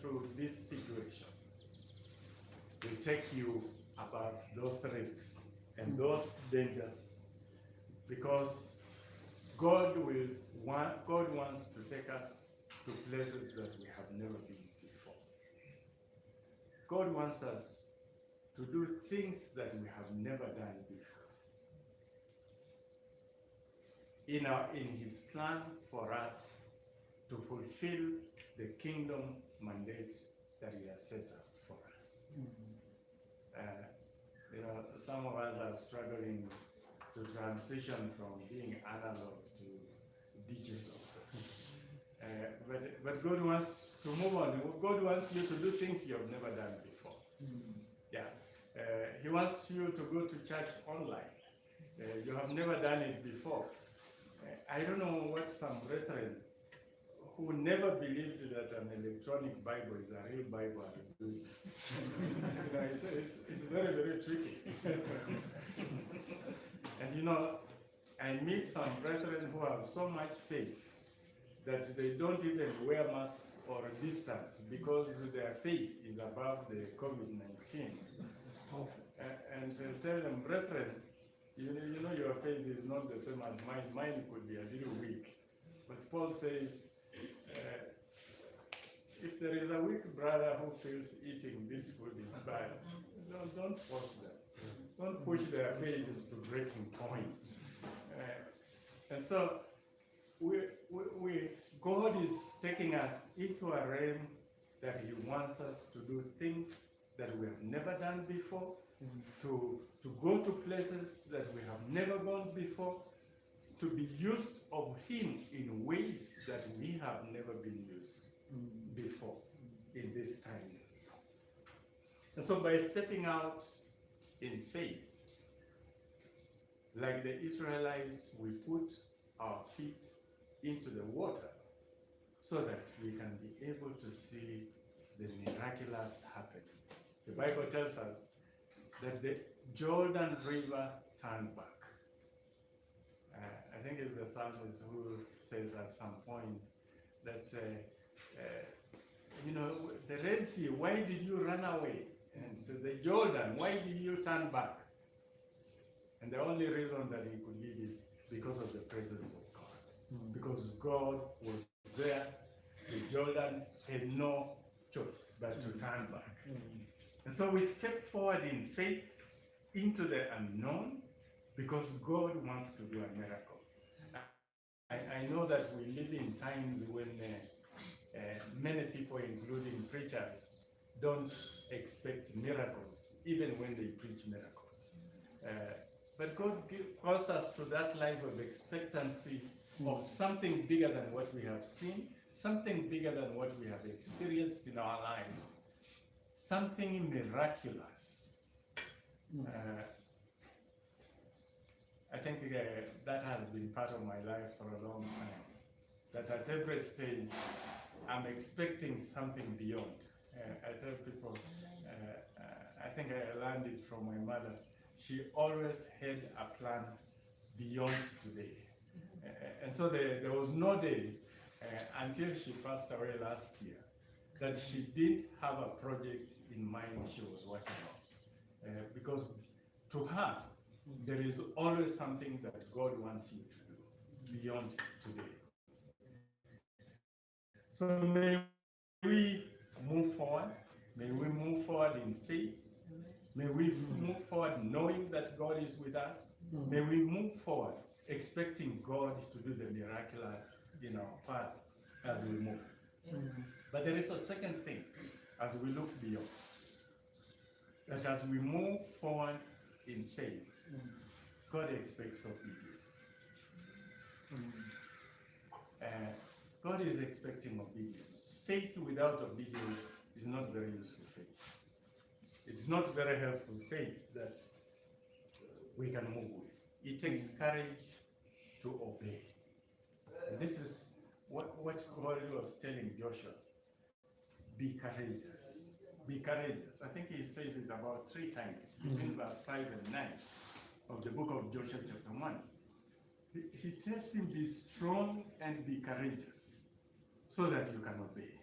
through this situation will take you above those risks and those dangers, because God wants to take us to places that we have never been before. God wants us to do things that we have never done before. In his plan for us to fulfill the kingdom mandate that he has set up for us. Some of us are struggling to transition from being analog to digital. But God wants to move on. God wants you to do things you have never done before. He wants you to go to church online. You have never done it before. I don't know what some brethren who never believed that an electronic Bible is a real Bible are doing. It's very, very tricky. And I meet some brethren who have so much faith that they don't even wear masks or distance because their faith is above the COVID-19. And tell them, brethren, your faith is not the same as mine. Mine could be a little weak. But Paul says, if there is a weak brother who feels eating this food is bad, don't force them. Don't push their faith to breaking point. And so God is taking us into a realm that he wants us to do things that we have never done before, to go to places that we have never gone before, to be used of him in ways that we have never been used before in these times. And so by stepping out in faith, like the Israelites, we put our feet into the water so that we can be able to see the miraculous happen. The Bible tells us that the Jordan River turned back. I think it's the psalmist who says at some point that, the Red Sea, why did you run away? And so the Jordan, why did you turn back? And the only reason that he could give is because of the presence of God. Because God was there, the Jordan had no choice but to turn back. And so we step forward in faith into the unknown because God wants to do a miracle. I know that we live in times when many people, including preachers, don't expect miracles, even when they preach miracles. But God calls us to that life of expectancy of something bigger than what we have seen, something bigger than what we have experienced in our lives, something miraculous. I think that has been part of my life for a long time. That at every stage, I'm expecting something beyond. I tell people, I think I learned it from my mother. She always had a plan beyond today. And so there was no day until she passed away last year that she did have a project in mind she was working on. Because to her, there is always something that God wants you to do beyond today. So may we move forward. May we move forward in faith. May we move forward knowing that God is with us. May we move forward expecting God to do the miraculous in our path as we move. But there is a second thing as we look beyond. That as we move forward in faith, God expects obedience. God is expecting obedience. Faith without obedience is not very useful faith. It's not very helpful faith that we can move with. It takes courage to obey. And this is what God was telling Joshua. Be courageous. Be courageous. I think he says it about 3 times between verse 5 and 9 of the book of Joshua chapter 1. He tells him, be strong and be courageous so that you can obey.